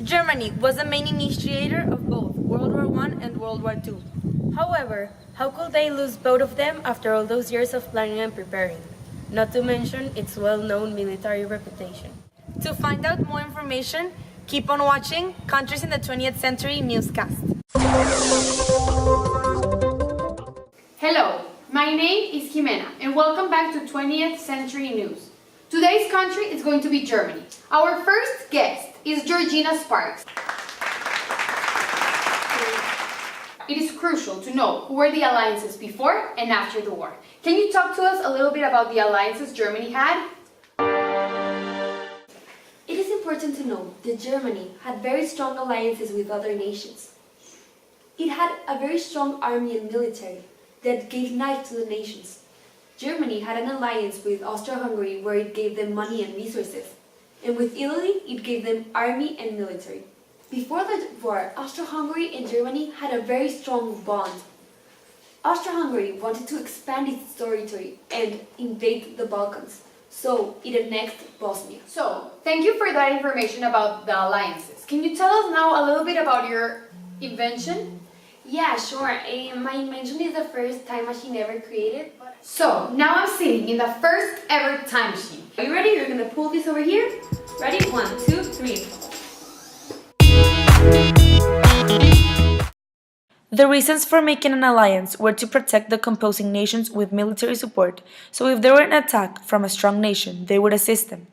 Germany was the main initiator of both World War I and World War II. However, how could they lose both of them after all those years of planning and preparing? Not to mention its well-known military reputation. To find out more information, keep on watching Countries in the 20th Century newscast. Hello, my name is Jimena and welcome back to 20th Century News. Today's country is going to be Germany. Our first guest is Georgina Sparks. It is crucial to know who were the alliances before and after the war. Can you talk to us a little bit about the alliances Germany had? It is important to know that Germany had very strong alliances with other nations. It had a very strong army and military that gave knife to the nations. Germany had an alliance with Austria-Hungary where it gave them money and resources, and with Italy it gave them army and military. Before the war, Austria-Hungary and Germany had a very strong bond. Austria-Hungary wanted to expand its territory and invade the Balkans, so it annexed Bosnia. So, thank you for that information about the alliances. Can you tell us now a little bit about your invention? Yeah, sure. My invention is the first time machine ever created. So, now I'm sitting in the first ever time machine. Are you ready? You're gonna pull this over here. Ready? 1, 2, 3. The reasons for making an alliance were to protect the composing nations with military support, so if there were an attack from a strong nation, they would assist them.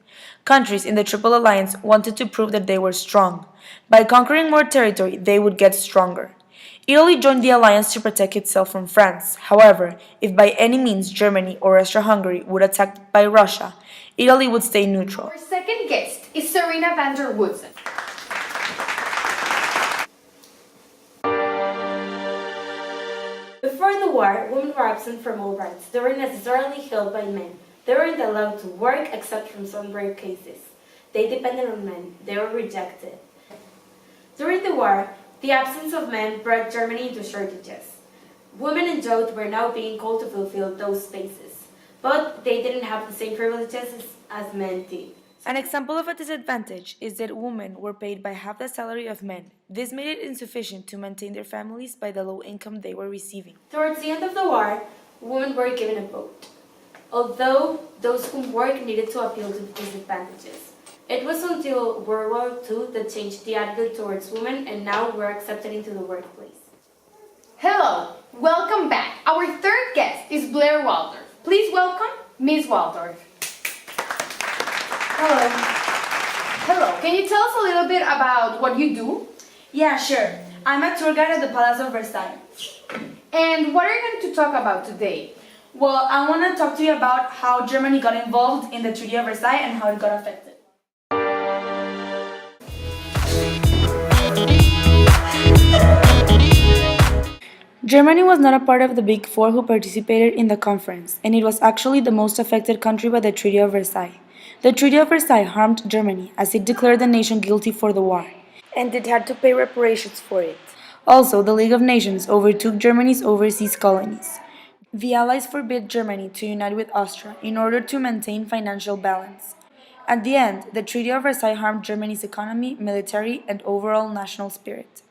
Countries in the Triple Alliance wanted to prove that they were strong. By conquering more territory, they would get stronger. Italy joined the alliance to protect itself from France. However, if by any means Germany or Austria-Hungary would attack by Russia, Italy would stay neutral. Our second guest is Serena van der Woodsen. Before the war, women were absent from all rights. They were necessarily held by men. They weren't allowed to work except from some rare cases. They depended on men. They were rejected. During the war, the absence of men brought Germany into shortages. Women and youth were now being called to fulfill those spaces, but they didn't have the same privileges as men did. An example of a disadvantage is that women were paid by half the salary of men. This made it insufficient to maintain their families by the low income they were receiving. Towards the end of the war, women were given a vote, although those who worked needed to appeal to the disadvantages. It was until World War II that changed the attitude towards women, and now we're accepted into the workplace. Hello, welcome back. Our third guest is Blair Waldorf. Please welcome Miss Waldorf. Hello. Hello, can you tell us a little bit about what you do? Yeah, sure. I'm a tour guide at the Palace of Versailles. And what are you going to talk about today? Well, I want to talk to you about how Germany got involved in the Treaty of Versailles and how it got affected. Germany was not a part of the Big Four who participated in the conference, and it was actually the most affected country by the Treaty of Versailles. The Treaty of Versailles harmed Germany as it declared the nation guilty for the war, and it had to pay reparations for it. Also, the League of Nations overtook Germany's overseas colonies. The Allies forbid Germany to unite with Austria in order to maintain financial balance. At the end, the Treaty of Versailles harmed Germany's economy, military, and overall national spirit.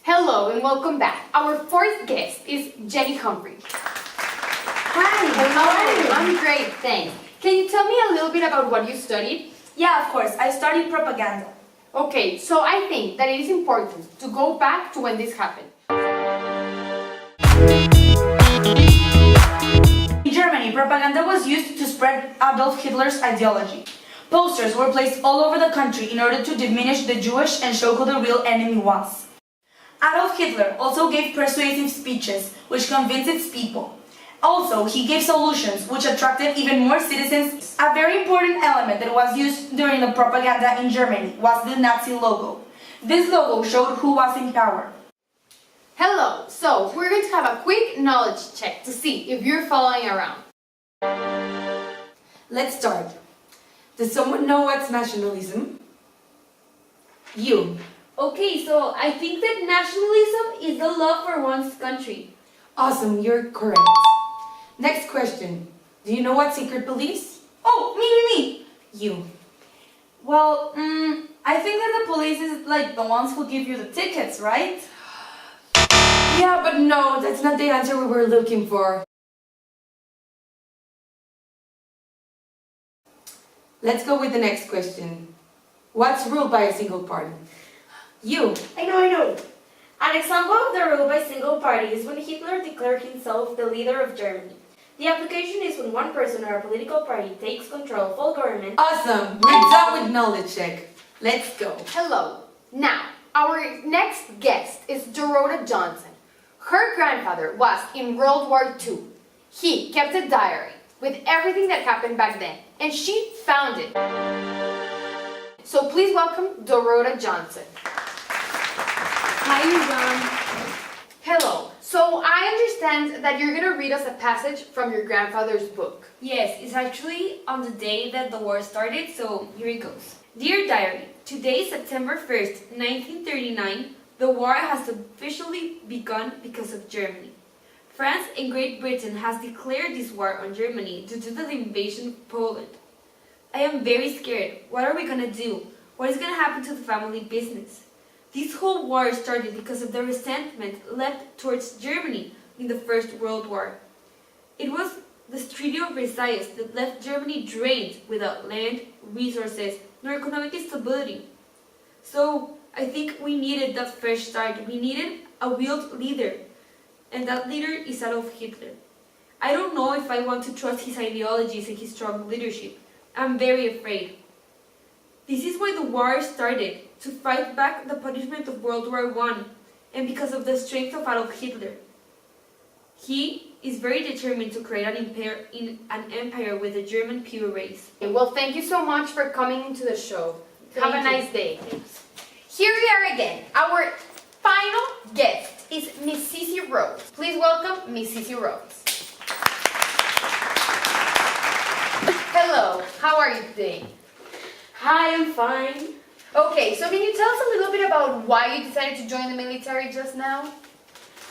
Hello and welcome back. Our fourth guest is Jenny Humphrey. Hi, How are you? I'm great, thanks. Can you tell me a little bit about what you studied? Yeah, of course. I studied propaganda. Okay, so I think that it is important to go back to when this happened. In Germany, propaganda was used to spread Adolf Hitler's ideology. Posters were placed all over the country in order to diminish the Jewish and show who the real enemy was. Adolf Hitler also gave persuasive speeches which convinced its people. Also, he gave solutions which attracted even more citizens. A very important element that was used during the propaganda in Germany was the Nazi logo. This logo showed who was in power. Hello, so we're going to have a quick knowledge check to see if you're following around. Let's start. Does someone know what's nationalism? You. Okay, so I think that nationalism is the love for one's country. Awesome, you're correct. Next question. Do you know what secret police? Oh, me. You. Well, I think that the places like the ones who give you the tickets, right? Yeah, but no, that's not the answer we were looking for. Let's go with the next question. What's ruled by a single party? You. I know. An example of the rule by single party is when Hitler declared himself the leader of Germany. The application is when one person or a political party takes control of all government. Awesome! We're done with knowledge check. Let's go. Hello. Now, our next guest is Dorota Johnson. Her grandfather was in World War II. He kept a diary with everything that happened back then, and she found it. So please welcome Dorota Johnson. Hi, Yvonne. Hello. So I understand that you're going to read us a passage from your grandfather's book. Yes, it's actually on the day that the war started, so here it goes. Dear Diary, today, September 1st, 1939, the war has officially begun because of Germany. France and Great Britain has declared this war on Germany due to the invasion of Poland. I am very scared. What are we gonna do? What is gonna happen to the family business? This whole war started because of the resentment left towards Germany in the First World War. It was the Treaty of Versailles that left Germany drained without land, resources, nor economic stability. So I think we needed that fresh start. We needed a willed leader, and that leader is Adolf Hitler. I don't know if I want to trust his ideologies and his strong leadership. I'm very afraid. This is why the war started, to fight back the punishment of World War I, and because of the strength of Adolf Hitler. He is very determined to create an empire with the German pure race. Well, thank you so much for coming into the show. Have a Thank you. nice day. Here we are again. Our final guest is Miss Cece Rose. Please welcome Miss Cece Rose. Hello, how are you today? Hi, I'm fine. Okay, so can you tell us a little bit about why you decided to join the military just now?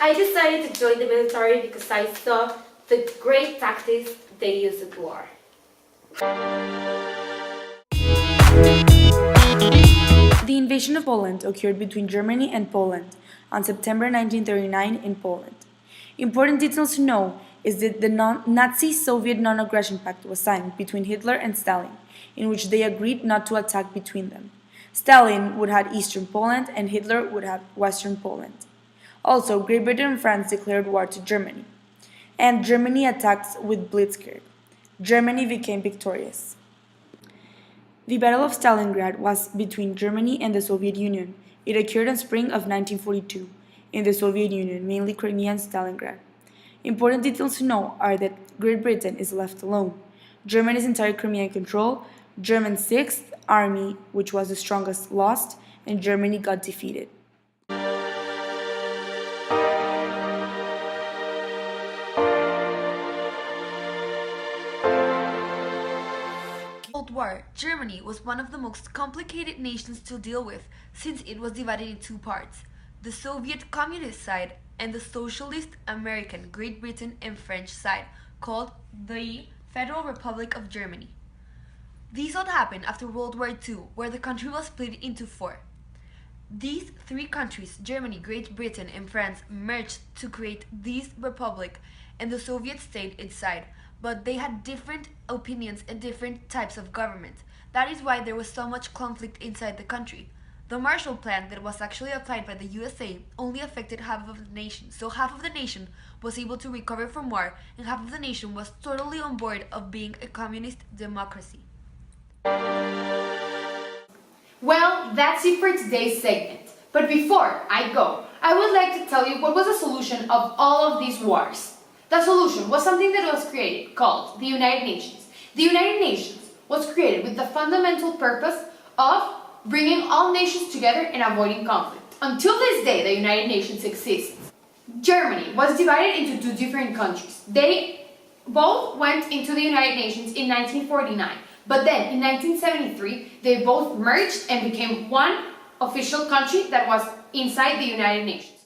I decided to join the military because I saw the great tactics they use at war. The invasion of Poland occurred between Germany and Poland on September 1939 in Poland. Important details to know is that the Nazi-Soviet Non-Aggression Pact was signed between Hitler and Stalin, in which they agreed not to attack between them. Stalin would have Eastern Poland and Hitler would have Western Poland. Also, Great Britain and France declared war to Germany, and Germany attacked with Blitzkrieg. Germany became victorious. The Battle of Stalingrad was between Germany and the Soviet Union. It occurred in spring of 1942 in the Soviet Union, mainly Crimea and Stalingrad. Important details to know are that Great Britain is left alone. Germany's entire Crimean control, German 6th Army, which was the strongest, lost, and Germany got defeated. World War, Germany was one of the most complicated nations to deal with since it was divided in two parts, the Soviet Communist side and the Socialist American Great Britain and French side, called the Federal Republic of Germany. This all happened after World War II, where the country was split into four. These three countries, Germany, Great Britain, and France, merged to create this republic and the Soviet state inside, but they had different opinions and different types of government. That is why there was so much conflict inside the country. The Marshall Plan that was actually applied by the USA only affected half of the nation, so half of the nation was able to recover from war, and half of the nation was totally on board of being a communist democracy. Well, that's it for today's segment. But before I go, I would like to tell you what was the solution of all of these wars. The solution was something that was created called the United Nations. The United Nations was created with the fundamental purpose of bringing all nations together and avoiding conflict. Until this day, the United Nations exists. Germany was divided into two different countries. They both went into the United Nations in 1949, but then in 1973, they both merged and became one official country that was inside the United Nations.